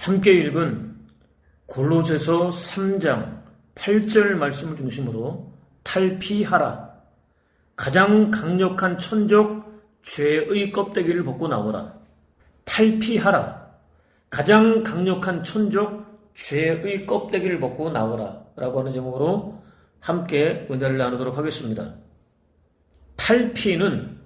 함께 읽은 골로새서 3장 8절 말씀을 중심으로 탈피하라. 가장 강력한 천적 죄의 껍데기를 벗고 나오라. 탈피하라. 가장 강력한 천적 죄의 껍데기를 벗고 나오라. 라고 하는 제목으로 함께 은혜를 나누도록 하겠습니다. 탈피는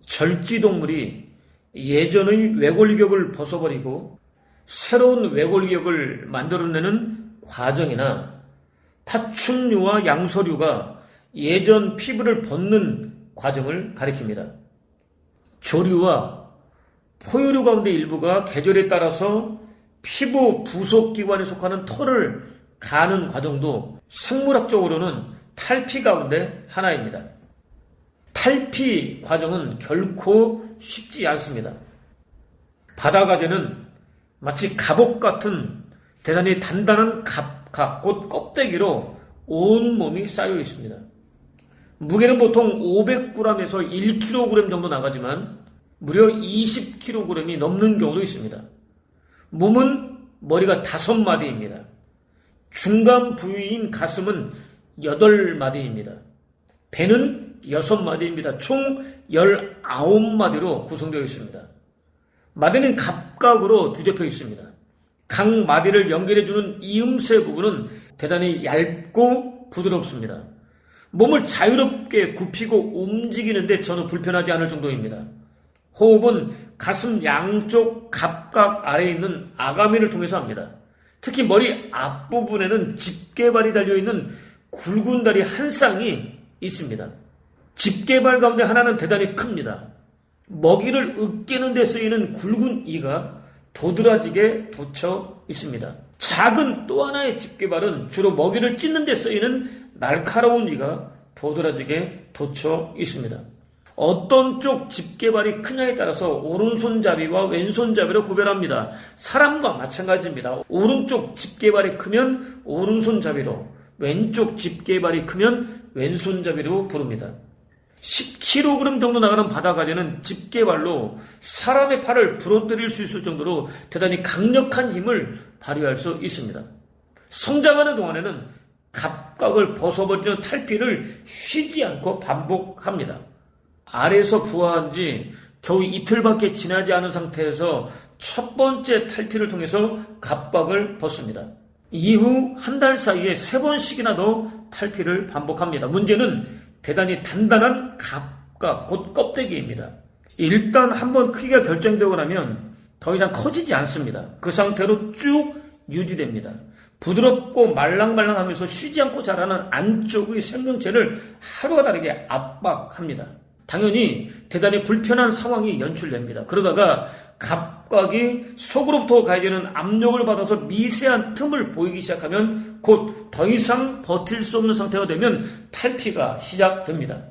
절지동물이 예전의 외골격을 벗어버리고 새로운 외골격을 만들어내는 과정이나 파충류와 양서류가 예전 피부를 벗는 과정을 가리킵니다. 조류와 포유류 가운데 일부가 계절에 따라서 피부 부속기관에 속하는 털을 가는 과정도 생물학적으로는 탈피 가운데 하나입니다. 탈피 과정은 결코 쉽지 않습니다. 바다가재는 마치 갑옷 같은 대단히 단단한 갑각, 곧 껍데기로 온몸이 쌓여 있습니다. 무게는 보통 500g에서 1kg 정도 나가지만 무려 20kg이 넘는 경우도 있습니다. 몸은 머리가 5마디입니다. 중간 부위인 가슴은 8마디입니다. 배는 6마디입니다. 총 19마디로 구성되어 있습니다. 마디는 갑각으로 뒤덮여 있습니다. 각 마디를 연결해주는 이음새 부분은 대단히 얇고 부드럽습니다. 몸을 자유롭게 굽히고 움직이는데 전혀 불편하지 않을 정도입니다. 호흡은 가슴 양쪽 갑각 아래에 있는 아가미를 통해서 합니다. 특히 머리 앞부분에는 집게발이 달려있는 굵은 다리 한 쌍이 있습니다. 집게발 가운데 하나는 대단히 큽니다. 먹이를 으깨는 데 쓰이는 굵은 이가 도드라지게 돋쳐 있습니다. 작은 또 하나의 집게발은 주로 먹이를 찢는 데 쓰이는 날카로운 이가 도드라지게 돋쳐 있습니다. 어떤 쪽 집게발이 크냐에 따라서 오른손잡이와 왼손잡이로 구별합니다. 사람과 마찬가지입니다. 오른쪽 집게발이 크면 오른손잡이로, 왼쪽 집게발이 크면 왼손잡이로 부릅니다. 10kg 정도 나가는 바다가재는 집게발로 사람의 팔을 부러뜨릴 수 있을 정도로 대단히 강력한 힘을 발휘할 수 있습니다. 성장하는 동안에는 갑각을 벗어버리는 탈피를 쉬지 않고 반복합니다. 알에서 부화한 지 겨우 이틀밖에 지나지 않은 상태에서 첫 번째 탈피를 통해서 갑각을 벗습니다. 이후 한 달 사이에 3번씩이나 더 탈피를 반복합니다. 문제는 대단히 단단한 갑각, 곧 껍데기입니다. 일단 한번 크기가 결정되고 나면 더 이상 커지지 않습니다. 그 상태로 쭉 유지됩니다. 부드럽고 말랑말랑하면서 쉬지 않고 자라는 안쪽의 생명체를 하루가 다르게 압박합니다. 당연히 대단히 불편한 상황이 연출됩니다. 그러다가 갑각이 속으로부터 가해지는 압력을 받아서 미세한 틈을 보이기 시작하면 곧 더 이상 버틸 수 없는 상태가 되면 탈피가 시작됩니다.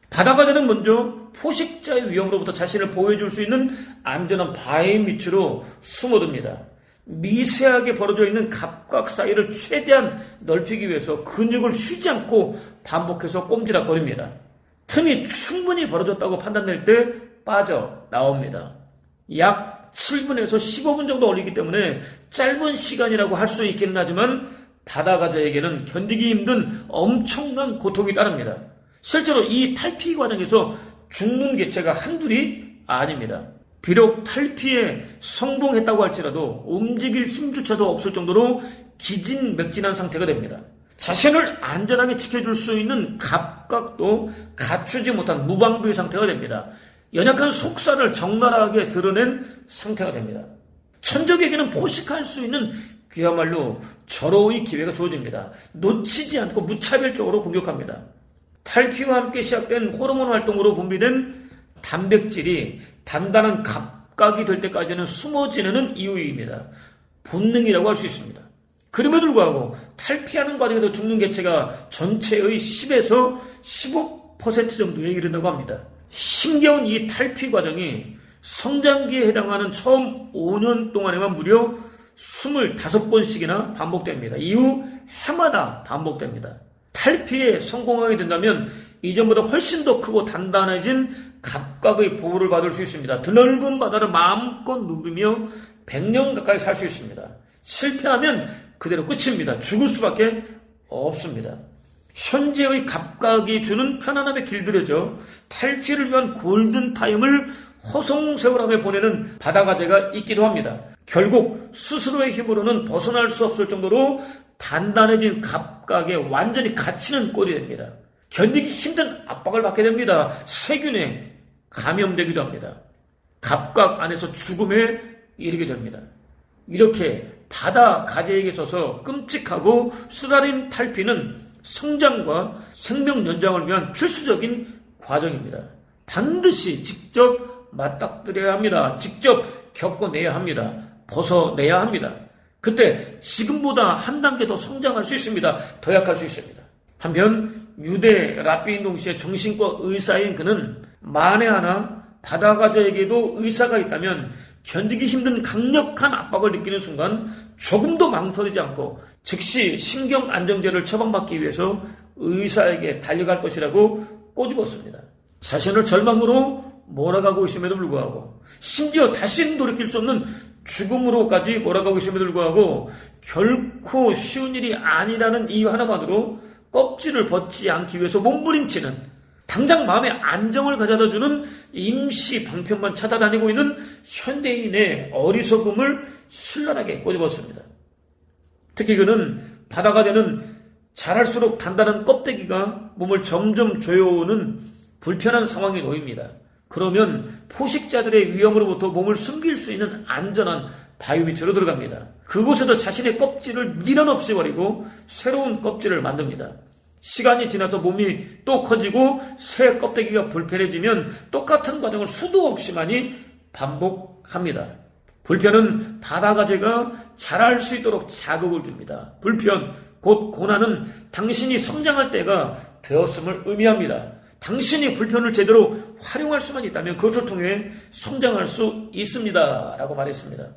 바다가재는 먼저 포식자의 위험으로부터 자신을 보호해줄 수 있는 안전한 바위 밑으로 숨어듭니다. 미세하게 벌어져 있는 갑각 사이를 최대한 넓히기 위해서 근육을 쉬지 않고 반복해서 꼼지락거립니다. 틈이 충분히 벌어졌다고 판단될 때 빠져나옵니다. 약 7분에서 15분 정도 걸리기 때문에 짧은 시간이라고 할 수 있기는 하지만 바다가재에게는 견디기 힘든 엄청난 고통이 따릅니다. 실제로 이 탈피 과정에서 죽는 개체가 한둘이 아닙니다. 비록 탈피에 성공했다고 할지라도 움직일 힘조차도 없을 정도로 기진맥진한 상태가 됩니다. 자신을 안전하게 지켜줄 수 있는 갑각도 갖추지 못한 무방비의 상태가 됩니다. 연약한 속살을 적나라하게 드러낸 상태가 됩니다. 천적에게는 포식할 수 있는 그야말로 절호의 기회가 주어집니다. 놓치지 않고 무차별적으로 공격합니다. 탈피와 함께 시작된 호르몬 활동으로 분비된 단백질이 단단한 갑각이 될 때까지는 숨어 지내는 이유입니다. 본능이라고 할 수 있습니다. 그럼에도 불구하고 탈피하는 과정에서 죽는 개체가 전체의 10에서 15% 정도에 이른다고 합니다. 힘겨운 이 탈피 과정이 성장기에 해당하는 처음 5년 동안에만 무려 25번씩이나 반복됩니다. 이후 해마다 반복됩니다. 탈피에 성공하게 된다면 이전보다 훨씬 더 크고 단단해진 갑각의 보호를 받을 수 있습니다. 드넓은 바다를 마음껏 누비며 100년 가까이 살 수 있습니다. 실패하면 그대로 끝입니다. 죽을 수밖에 없습니다. 현재의 갑각이 주는 편안함에 길들여져 탈피를 위한 골든타임을 허송세월함에 보내는 바다가재가 있기도 합니다. 결국 스스로의 힘으로는 벗어날 수 없을 정도로 단단해진 갑각에 완전히 갇히는 꼴이 됩니다. 견디기 힘든 압박을 받게 됩니다. 세균에 감염되기도 합니다. 갑각 안에서 죽음에 이르게 됩니다. 이렇게 바다가재에게 있어서 끔찍하고 쓰라린 탈피는 성장과 생명 연장을 위한 필수적인 과정입니다. 반드시 직접 맞닥뜨려야 합니다. 직접 겪어내야 합니다. 벗어내야 합니다. 그때 지금보다 한 단계 더 성장할 수 있습니다. 더 약할 수 있습니다. 한편 유대 라비인 동시에 정신과 의사인 그는 만에 하나 바다가재에게도 의사가 있다면 견디기 힘든 강력한 압박을 느끼는 순간 조금도 망설이지 않고 즉시 신경안정제를 처방받기 위해서 의사에게 달려갈 것이라고 꼬집었습니다. 자신을 절망으로 몰아가고 있음에도 불구하고 심지어 다시는 돌이킬 수 없는 죽음으로까지 몰아가고 있음에도 불구하고 결코 쉬운 일이 아니라는 이유 하나만으로 껍질을 벗지 않기 위해서 몸부림치는 당장 마음의 안정을 가져다주는 임시 방편만 찾아다니고 있는 현대인의 어리석음을 신랄하게 꼬집었습니다. 특히 그는 바다가재는 자랄수록 단단한 껍데기가 몸을 점점 조여오는 불편한 상황에 놓입니다. 그러면 포식자들의 위험으로부터 몸을 숨길 수 있는 안전한 바위 밑으로 들어갑니다. 그곳에서 자신의 껍질을 미련 없이 버리고 새로운 껍질을 만듭니다. 시간이 지나서 몸이 또 커지고 새 껍데기가 불편해지면 똑같은 과정을 수도 없이 많이 반복합니다. 불편은 바다가재가 자랄 수 있도록 자극을 줍니다. 불편, 곧 고난은 당신이 성장할 때가 되었음을 의미합니다. 당신이 불편을 제대로 활용할 수만 있다면 그것을 통해 성장할 수 있습니다. 라고 말했습니다.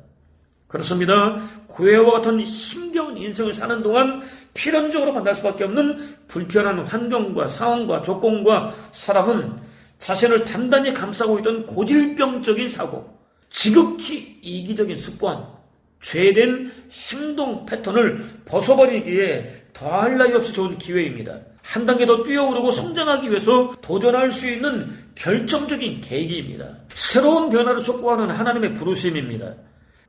그렇습니다. 고해와 같은 힘겨운 인생을 사는 동안 필연적으로 만날 수밖에 없는 불편한 환경과 상황과 조건과 사람은 자신을 단단히 감싸고 있던 고질병적인 사고, 지극히 이기적인 습관, 죄된 행동 패턴을 벗어버리기에 더할 나위 없이 좋은 기회입니다. 한 단계 더 뛰어오르고 성장하기 위해서 도전할 수 있는 결정적인 계기입니다. 새로운 변화를 촉구하는 하나님의 부르심입니다.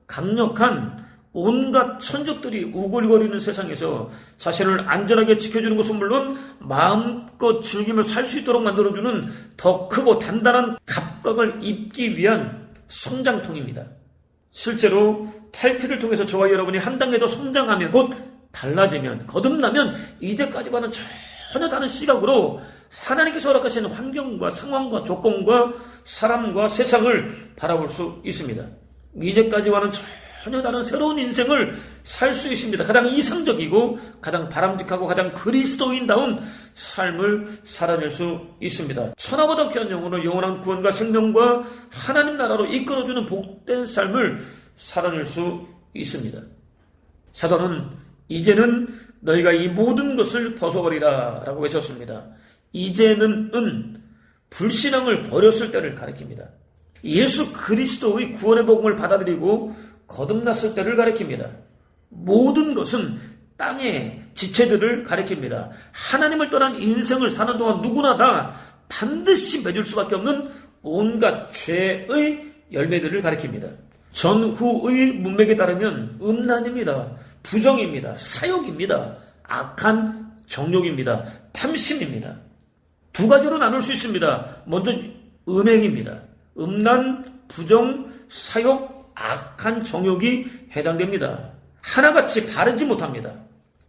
강력한 온갖 천적들이 우글거리는 세상에서 자신을 안전하게 지켜주는 것은 물론 마음껏 즐기며 살 수 있도록 만들어주는 더 크고 단단한 갑각을 입기 위한 성장통입니다. 실제로 탈피를 통해서 저와 여러분이 한 단계 더 성장하면, 곧 달라지면, 거듭나면 이제까지와는 전혀 다른 시각으로 하나님께서 허락하시는 환경과 상황과 조건과 사람과 세상을 바라볼 수 있습니다. 이제까지와는 전혀 다른 새로운 인생을 살 수 있습니다. 가장 이상적이고 가장 바람직하고 가장 그리스도인다운 삶을 살아낼 수 있습니다. 천하보다 귀한 영혼을 영원한 구원과 생명과 하나님 나라로 이끌어주는 복된 삶을 살아낼 수 있습니다. 사도는 이제는 너희가 이 모든 것을 벗어버리라 라고 외쳤습니다. 이제는 불신앙을 버렸을 때를 가리킵니다. 예수 그리스도의 구원의 복음을 받아들이고 거듭났을 때를 가리킵니다. 모든 것은 땅의 지체들을 가리킵니다. 하나님을 떠난 인생을 사는 동안 누구나 다 반드시 맺을 수밖에 없는 온갖 죄의 열매들을 가리킵니다. 전후의 문맥에 따르면 음란입니다. 부정입니다. 사욕입니다. 악한 정욕입니다. 탐심입니다. 두 가지로 나눌 수 있습니다. 먼저 음행입니다. 음란, 부정, 사욕, 악한 정욕이 해당됩니다. 하나같이 바르지 못합니다.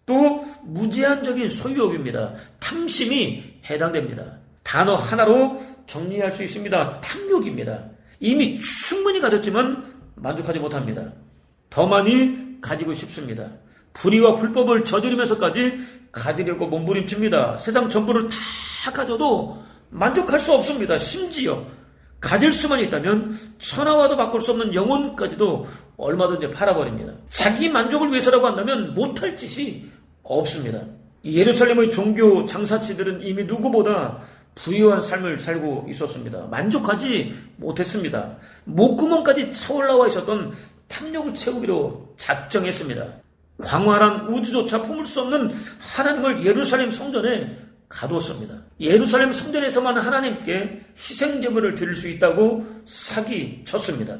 또 무제한적인 소유욕입니다. 탐심이 해당됩니다. 단어 하나로 정리할 수 있습니다. 탐욕입니다. 이미 충분히 가졌지만 만족하지 못합니다. 더 많이 가지고 싶습니다. 불의와 불법을 저지르면서까지 가지려고 몸부림칩니다. 세상 전부를 다 가져도 만족할 수 없습니다. 심지어 가질 수만 있다면 천하와도 바꿀 수 없는 영혼까지도 얼마든지 팔아버립니다. 자기 만족을 위해서라고 한다면 못할 짓이 없습니다. 예루살렘의 종교 장사치들은 이미 누구보다 부유한 삶을 살고 있었습니다. 만족하지 못했습니다. 목구멍까지 차올라와 있었던 탐욕을 채우기로 작정했습니다. 광활한 우주조차 품을 수 없는 하나님을 예루살렘 성전에 가두었습니다. 예루살렘 성전에서만 하나님께 희생제물을 드릴 수 있다고 사기쳤습니다.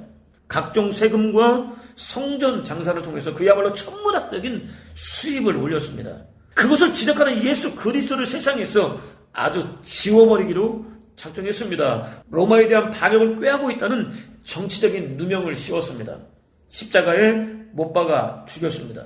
각종 세금과 성전 장사를 통해서 그야말로 천문학적인 수입을 올렸습니다. 그것을 지적하는 예수 그리스도를 세상에서 아주 지워버리기로 작정했습니다. 로마에 대한 반역을 꾀하고 있다는 정치적인 누명을 씌웠습니다. 십자가에 못 박아 죽였습니다.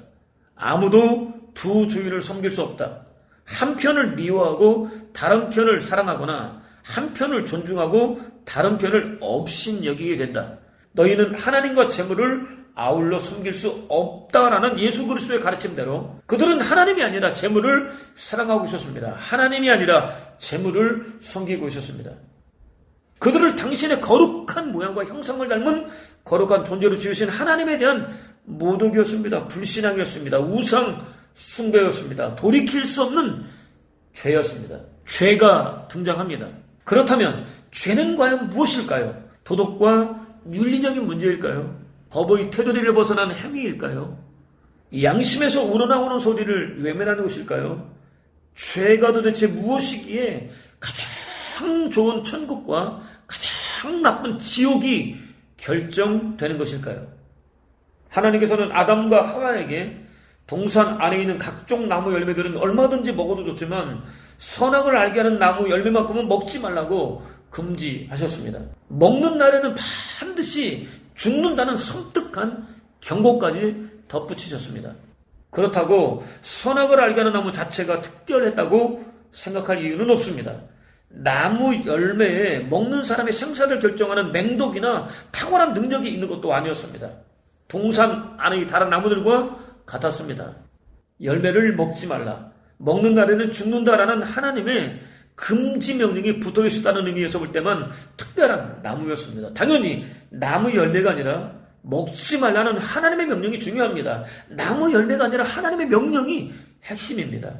아무도 두 주인을 섬길 수 없다. 한 편을 미워하고 다른 편을 사랑하거나 한 편을 존중하고 다른 편을 업신여기게 된다. 너희는 하나님과 재물을 아울러 섬길 수 없다라는 예수 그리스도의 가르침대로 그들은 하나님이 아니라 재물을 사랑하고 있었습니다. 하나님이 아니라 재물을 섬기고 있었습니다. 그들을 당신의 거룩한 모양과 형상을 닮은 거룩한 존재로 지으신 하나님에 대한 모독이었습니다. 불신앙이었습니다. 우상 숭배였습니다. 돌이킬 수 없는 죄였습니다. 죄가 등장합니다. 그렇다면 죄는 과연 무엇일까요? 도덕과 윤리적인 문제일까요? 법의 테두리를 벗어난 행위일까요? 양심에서 우러나오는 소리를 외면하는 것일까요? 죄가 도대체 무엇이기에 가장 좋은 천국과 가장 나쁜 지옥이 결정되는 것일까요? 하나님께서는 아담과 하와에게 동산 안에 있는 각종 나무 열매들은 얼마든지 먹어도 좋지만 선악을 알게 하는 나무 열매만큼은 먹지 말라고 금지하셨습니다. 먹는 날에는 반드시 죽는다는 섬뜩한 경고까지 덧붙이셨습니다. 그렇다고 선악을 알게 하는 나무 자체가 특별했다고 생각할 이유는 없습니다. 나무 열매에 먹는 사람의 생사를 결정하는 맹독이나 탁월한 능력이 있는 것도 아니었습니다. 동산 안의 다른 나무들과 같았습니다. 열매를 먹지 말라. 먹는 날에는 죽는다라는 하나님의 금지 명령이 붙어 있었다는 의미에서 볼 때만 특별한 나무였습니다. 당연히 나무 열매가 아니라 먹지 말라는 하나님의 명령이 중요합니다. 나무 열매가 아니라 하나님의 명령이 핵심입니다.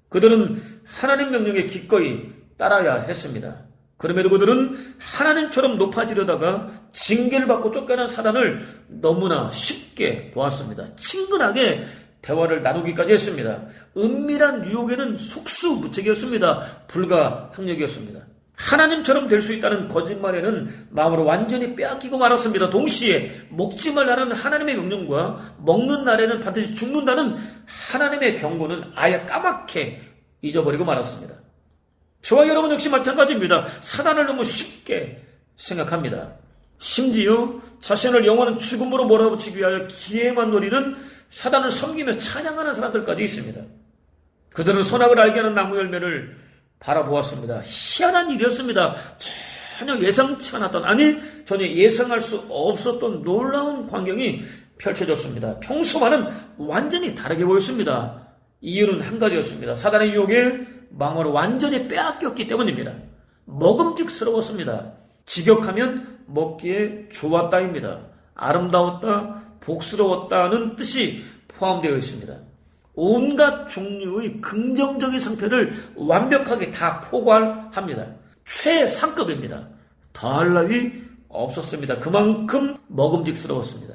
그들은 하나님 명령에 기꺼이 따라야 했습니다. 그럼에도 그들은 하나님처럼 높아지려다가 징계를 받고 쫓겨난 사단을 너무나 쉽게 보았습니다. 친근하게 대화를 나누기까지 했습니다. 은밀한 유혹에는 속수무책이었습니다. 불가항력이었습니다. 하나님처럼 될 수 있다는 거짓말에는 마음으로 완전히 빼앗기고 말았습니다. 동시에 먹지 말라는 하나님의 명령과 먹는 날에는 반드시 죽는다는 하나님의 경고는 아예 까맣게 잊어버리고 말았습니다. 저와 여러분 역시 마찬가지입니다. 사단을 너무 쉽게 생각합니다. 심지어 자신을 영원한 죽음으로 몰아붙이기 위하여 기회만 노리는 사단을 섬기며 찬양하는 사람들까지 있습니다. 그들은 선악을 알게 하는 나무 열매를 바라보았습니다. 희한한 일이었습니다. 전혀 예상치 않았던, 아니 전혀 예상할 수 없었던 놀라운 광경이 펼쳐졌습니다. 평소와는 완전히 다르게 보였습니다. 이유는 한 가지였습니다. 사단의 유혹에 마음을 완전히 빼앗겼기 때문입니다. 먹음직스러웠습니다. 직역하면 먹기에 좋았다입니다. 아름다웠다, 복스러웠다는 뜻이 포함되어 있습니다. 온갖 종류의 긍정적인 상태를 완벽하게 다 포괄합니다. 최상급입니다. 더할 나위 없었습니다. 그만큼 먹음직스러웠습니다.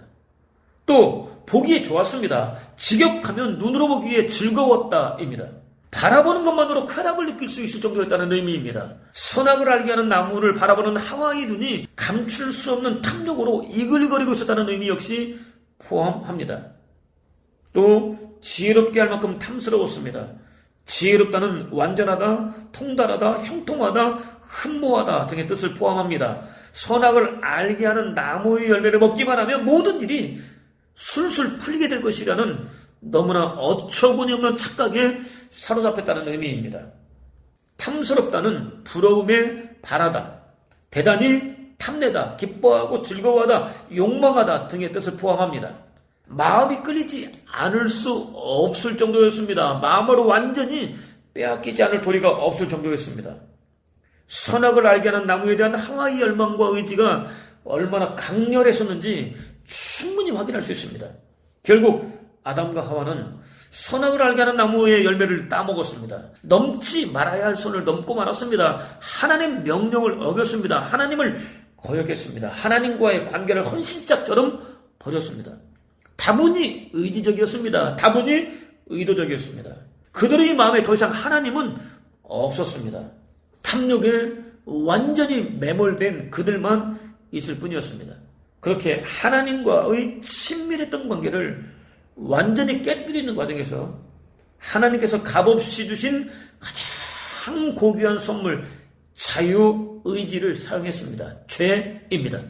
또 보기에 좋았습니다. 직역하면 눈으로 보기에 즐거웠다입니다. 바라보는 것만으로 쾌락을 느낄 수 있을 정도였다는 의미입니다. 선악을 알게 하는 나무를 바라보는 하와의 눈이 감출 수 없는 탐욕으로 이글거리고 있었다는 의미 역시 포함합니다. 또 지혜롭게 할 만큼 탐스러웠습니다. 지혜롭다는 완전하다, 통달하다, 형통하다, 흠모하다 등의 뜻을 포함합니다. 선악을 알게 하는 나무의 열매를 먹기만 하면 모든 일이 술술 풀리게 될 것이라는 너무나 어처구니 없는 착각에 사로잡혔다는 의미입니다. 탐스럽다는 부러움에 바라다, 대단히 탐내다, 기뻐하고 즐거워하다, 욕망하다 등의 뜻을 포함합니다. 마음이 끌리지 않을 수 없을 정도였습니다. 마음으로 완전히 빼앗기지 않을 도리가 없을 정도였습니다. 선악을 알게 하는 나무에 대한 하와의 열망과 의지가 얼마나 강렬했었는지 충분히 확인할 수 있습니다. 결국 아담과 하와는 선악을 알게 하는 나무의 열매를 따먹었습니다. 넘지 말아야 할 선을 넘고 말았습니다. 하나님 명령을 어겼습니다. 하나님을 거역했습니다. 하나님과의 관계를 헌신짝처럼 버렸습니다. 다분히 의지적이었습니다. 다분히 의도적이었습니다. 그들의 마음에 더 이상 하나님은 없었습니다. 탐욕에 완전히 매몰된 그들만 있을 뿐이었습니다. 그렇게 하나님과의 친밀했던 관계를 완전히 깨뜨리는 과정에서 하나님께서 값없이 주신 가장 고귀한 선물, 자유의지를 사용했습니다. 죄입니다.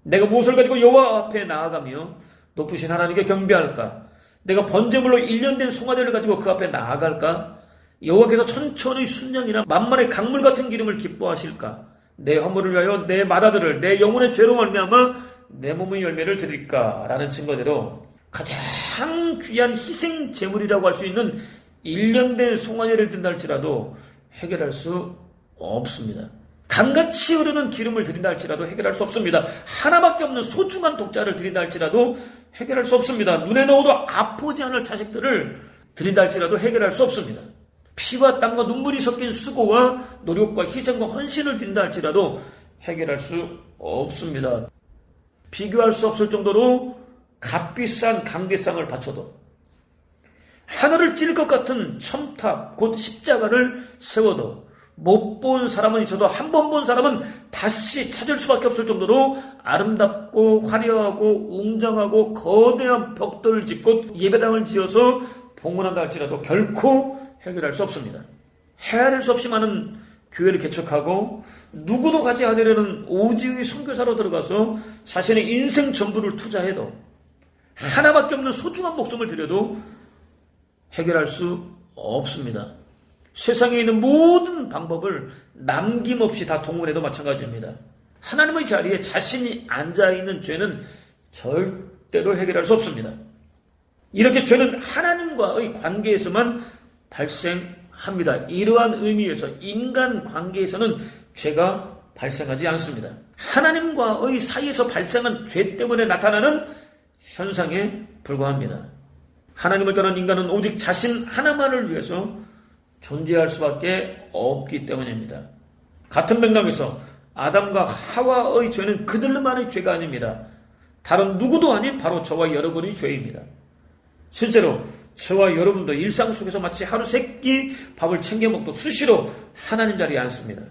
내가 무엇을 가지고 여호와 앞에 나아가며 높으신 하나님께 경배할까? 내가 번제물로 1년 된 송아지를 가지고 그 앞에 나아갈까? 여호와께서 천천의 순양이나 만만의 강물 같은 기름을 기뻐하실까? 내 허물을 위하여 내 맏아들을 내 영혼의 죄로 말미암아 내 몸의 열매를 드릴까? 라는 증거대로 가장 귀한 희생 제물이라고 할 수 있는 1년 된 송아지를 든다 할지라도 해결할 수 없습니다. 강같이 흐르는 기름을 드린다 할지라도 해결할 수 없습니다. 하나밖에 없는 소중한 독자를 드린다 할지라도 해결할 수 없습니다. 눈에 넣어도 아프지 않을 자식들을 드린다 할지라도 해결할 수 없습니다. 피와 땀과 눈물이 섞인 수고와 노력과 희생과 헌신을 드린다 할지라도 해결할 수 없습니다. 비교할 수 없을 정도로 값비싼 강대상을 바쳐도 하늘을 찔 것 같은 첨탑 곧 십자가를 세워도 못 본 사람은 있어도 한 번 본 사람은 다시 찾을 수밖에 없을 정도로 아름답고 화려하고 웅장하고 거대한 벽돌을 짓고 예배당을 지어서 봉헌한다 할지라도 결코 해결할 수 없습니다. 헤아릴 수 없이 많은 교회를 개척하고 누구도 가지 않으려는 오지의 선교사로 들어가서 자신의 인생 전부를 투자해도 하나밖에 없는 소중한 목숨을 들여도 해결할 수 없습니다. 세상에 있는 모든 방법을 남김없이 다 동원해도 마찬가지입니다. 하나님의 자리에 자신이 앉아있는 죄는 절대로 해결할 수 없습니다. 이렇게 죄는 하나님과의 관계에서만 발생합니다. 이러한 의미에서 인간 관계에서는 죄가 발생하지 않습니다. 하나님과의 사이에서 발생한 죄 때문에 나타나는 현상에 불과합니다. 하나님을 떠난 인간은 오직 자신 하나만을 위해서 존재할 수밖에 없기 때문입니다. 같은 맥락에서 아담과 하와의 죄는 그들만의 죄가 아닙니다. 다른 누구도 아닌 바로 저와 여러분의 죄입니다. 실제로 저와 여러분도 일상 속에서 마치 하루 세끼 밥을 챙겨 먹듯 수시로 하나님 자리에 앉습니다.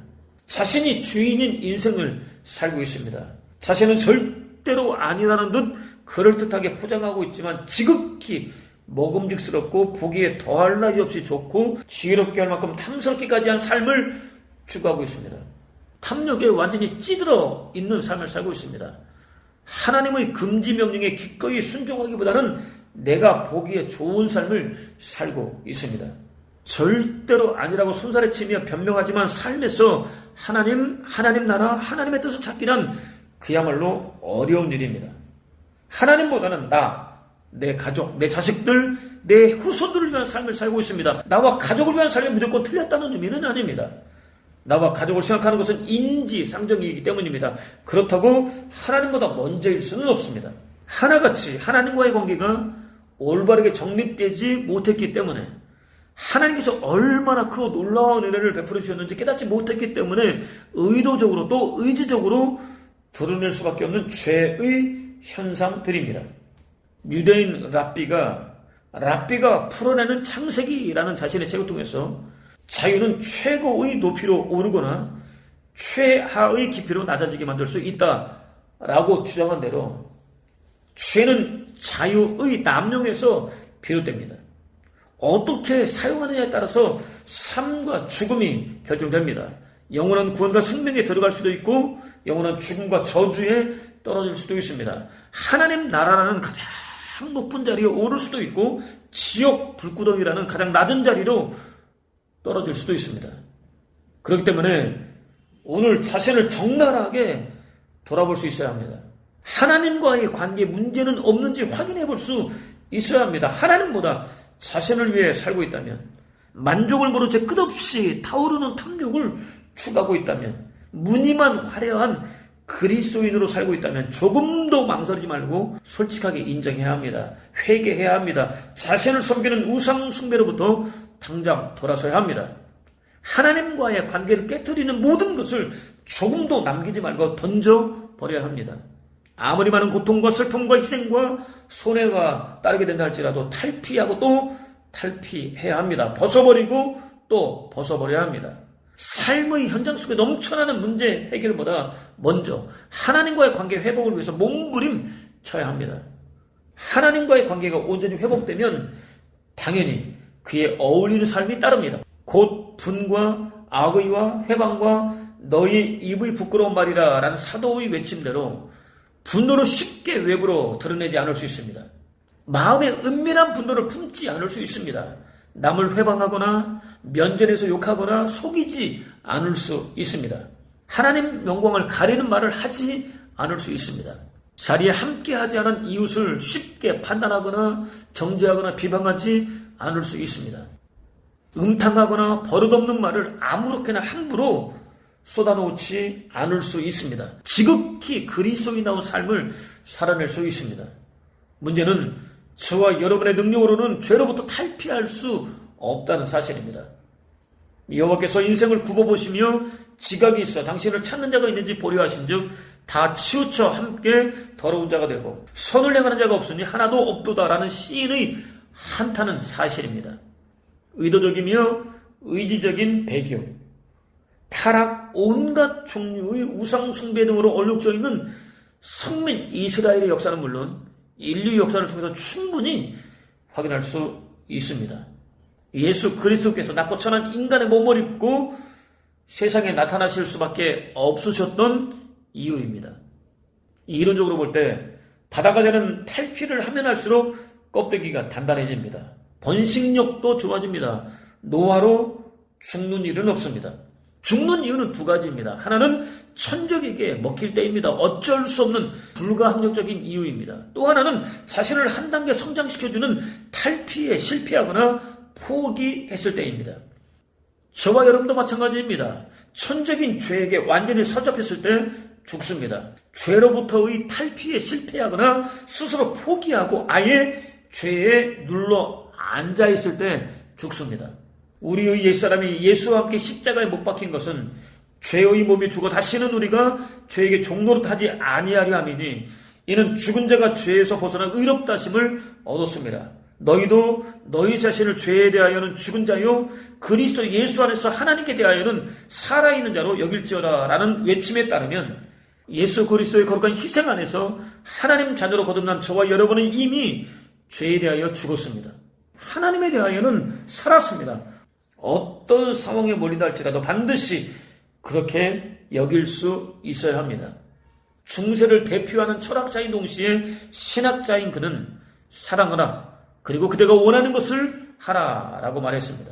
자신이 주인인 인생을 살고 있습니다. 자신은 절대로 아니라는 듯 그럴듯하게 포장하고 있지만 지극히 먹음직스럽고 보기에 더할 나위 없이 좋고 지혜롭게 할 만큼 탐스럽기까지 한 삶을 추구하고 있습니다. 탐욕에 완전히 찌들어 있는 삶을 살고 있습니다. 하나님의 금지 명령에 기꺼이 순종하기보다는 내가 보기에 좋은 삶을 살고 있습니다. 절대로 아니라고 손살에 치며 변명하지만 삶에서 하나님 나라, 하나님의 뜻을 찾기란 그야말로 어려운 일입니다. 하나님보다는 내 가족, 내 자식들, 내 후손들을 위한 삶을 살고 있습니다. 나와 가족을 위한 삶이 무조건 틀렸다는 의미는 아닙니다. 나와 가족을 생각하는 것은 인지상정이기 때문입니다. 그렇다고 하나님보다 먼저일 수는 없습니다. 하나같이 하나님과의 관계가 올바르게 정립되지 못했기 때문에 하나님께서 얼마나 그 놀라운 은혜를 베풀어 주셨는지 깨닫지 못했기 때문에 의도적으로 또 의지적으로 드러낼 수밖에 없는 죄의 현상들입니다. 유대인 랍비가 풀어내는 창세기라는 자신의 책을 통해서 자유는 최고의 높이로 오르거나 최하의 깊이로 낮아지게 만들 수 있다라고 주장한 대로 죄는 자유의 남용에서 비롯됩니다. 어떻게 사용하느냐에 따라서 삶과 죽음이 결정됩니다. 영원한 구원과 생명에 들어갈 수도 있고 영원한 죽음과 저주에 떨어질 수도 있습니다. 하나님 나라라는 가장 높은 자리에 오를 수도 있고 지옥 불구덩이라는 가장 낮은 자리로 떨어질 수도 있습니다. 그렇기 때문에 오늘 자신을 적나라하게 돌아볼 수 있어야 합니다. 하나님과의 관계에 문제는 없는지 확인해 볼 수 있어야 합니다. 하나님보다 자신을 위해 살고 있다면, 만족을 모른 채 끝없이 타오르는 탐욕을 추구하고 있다면, 무늬만 화려한 그리스도인으로 살고 있다면 조금도 망설이지 말고 솔직하게 인정해야 합니다. 회개해야 합니다. 자신을 섬기는 우상 숭배로부터 당장 돌아서야 합니다. 하나님과의 관계를 깨트리는 모든 것을 조금도 남기지 말고 던져버려야 합니다. 아무리 많은 고통과 슬픔과 희생과 손해가 따르게 된다 할지라도 탈피하고 또 탈피해야 합니다. 벗어버리고 또 벗어버려야 합니다. 삶의 현장 속에 넘쳐나는 문제 해결보다 먼저 하나님과의 관계 회복을 위해서 몸부림쳐야 합니다. 하나님과의 관계가 온전히 회복되면 당연히 그에 어울리는 삶이 따릅니다. 곧 분과 악의와 회방과 너희 입의 부끄러운 말이라 라는 사도의 외침대로 분노를 쉽게 외부로 드러내지 않을 수 있습니다. 마음의 은밀한 분노를 품지 않을 수 있습니다. 남을 회방하거나 면전에서 욕하거나 속이지 않을 수 있습니다. 하나님 영광을 가리는 말을 하지 않을 수 있습니다. 자리에 함께하지 않은 이웃을 쉽게 판단하거나 정죄하거나 비방하지 않을 수 있습니다. 음탕하거나 버릇없는 말을 아무렇게나 함부로 쏟아놓지 않을 수 있습니다. 지극히 그리스도인다운 삶을 살아낼 수 있습니다. 문제는 저와 여러분의 능력으로는 죄로부터 탈피할 수 없다는 사실입니다. 여호와께서 인생을 굽어보시며 지각이 있어 당신을 찾는 자가 있는지 보려 하신즉 다 치우쳐 함께 더러운 자가 되고 선을 행하는 자가 없으니 하나도 없도다라는 시인의 한탄은 사실입니다. 의도적이며 의지적인 배교, 타락, 온갖 종류의 우상 숭배 등으로 얼룩져 있는 성민 이스라엘의 역사는 물론 인류 역사를 통해서 충분히 확인할 수 있습니다. 예수 그리스도께서 낮고 천한 인간의 몸을 입고 세상에 나타나실 수밖에 없으셨던 이유입니다. 이론적으로 볼 때 바다가 되는 탈피를 하면 할수록 껍데기가 단단해집니다. 번식력도 좋아집니다. 노화로 죽는 일은 없습니다. 죽는 이유는 두 가지입니다. 하나는 천적에게 먹힐 때입니다. 어쩔 수 없는 불가항력적인 이유입니다. 또 하나는 자신을 한 단계 성장시켜주는 탈피에 실패하거나 포기했을 때입니다. 저와 여러분도 마찬가지입니다. 천적인 죄에게 완전히 사로잡혔을 때 죽습니다. 죄로부터의 탈피에 실패하거나 스스로 포기하고 아예 죄에 눌러 앉아있을 때 죽습니다. 우리의 옛사람이 예수와 함께 십자가에 못 박힌 것은 죄의 몸이 죽어 다시는 우리가 죄에게 종노릇하지 아니하려 함이니 이는 죽은 자가 죄에서 벗어나 의롭다 하심을 얻었습니다. 너희도 너희 자신을 죄에 대하여는 죽은 자요 그리스도 예수 안에서 하나님께 대하여는 살아있는 자로 여길지어다 라는 외침에 따르면 예수 그리스도의 거룩한 희생 안에서 하나님 자녀로 거듭난 저와 여러분은 이미 죄에 대하여 죽었습니다. 하나님에 대하여는 살았습니다. 어떤 상황에 몰린다 할지라도 반드시 그렇게 여길 수 있어야 합니다. 중세를 대표하는 철학자인 동시에 신학자인 그는 사랑하라 그리고 그대가 원하는 것을 하라라고 말했습니다.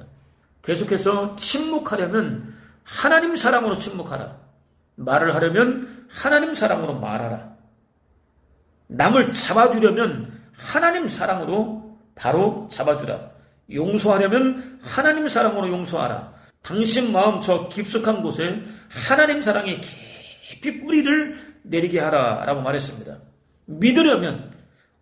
계속해서 침묵하려면 하나님 사랑으로 침묵하라. 말을 하려면 하나님 사랑으로 말하라. 남을 잡아주려면 하나님 사랑으로 바로 잡아주라. 용서하려면 하나님 사랑으로 용서하라. 당신 마음 저 깊숙한 곳에 하나님 사랑이 깊이 뿌리를 내리게 하라 라고 말했습니다. 믿으려면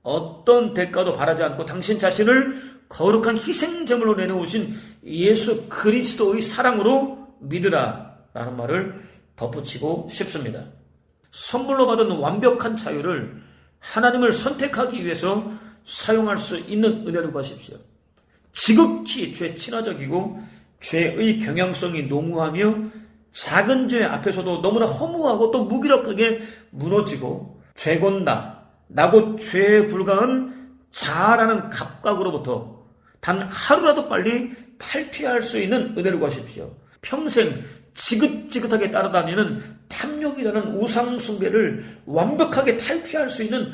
어떤 대가도 바라지 않고 당신 자신을 거룩한 희생제물로 내놓으신 예수 그리스도의 사랑으로 믿으라 라는 말을 덧붙이고 싶습니다. 선물로 받은 완벽한 자유를 하나님을 선택하기 위해서 사용할 수 있는 은혜를 구하십시오. 지극히 죄 친화적이고 죄의 경향성이 농후하며 작은 죄 앞에서도 너무나 허무하고 또 무기력하게 무너지고 죄곤다 나고 죄에 불과한 자아라는 갑각으로부터 단 하루라도 빨리 탈피할 수 있는 은혜를 구하십시오. 평생 지긋지긋하게 따라다니는 탐욕이라는 우상 숭배를 완벽하게 탈피할 수 있는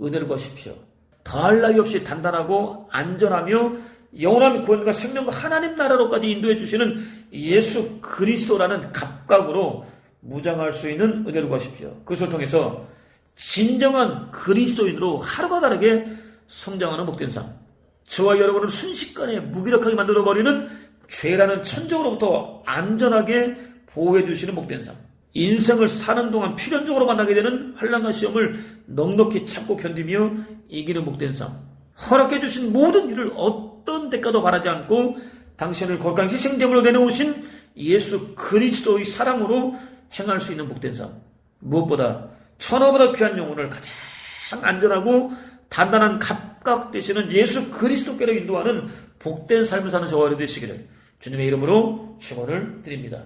은혜를 구하십시오. 더할 나위 없이 단단하고 안전하며 영원한 구원과 생명과 하나님 나라로까지 인도해 주시는 예수 그리스도라는 갑각으로 무장할 수 있는 은혜를 구하십시오. 그것을 통해서 진정한 그리스도인으로 하루가 다르게 성장하는 복된 삶, 저와 여러분을 순식간에 무기력하게 만들어버리는 죄라는 천적으로부터 안전하게 보호해 주시는 복된 삶, 인생을 사는 동안 필연적으로 만나게 되는 환난과 시험을 넉넉히 참고 견디며 이기는 복된 삶, 허락해 주신 모든 일을 어떤 대가도 바라지 않고 당신을 거룩한 희생제물로 내놓으신 예수 그리스도의 사랑으로 행할 수 있는 복된 삶, 무엇보다 천하보다 귀한 영혼을 가장 안전하고 단단한 갑각 되시는 예수 그리스도께로 인도하는 복된 삶을 사는 저와 여러분 되시기를 주님의 이름으로 축원을 드립니다.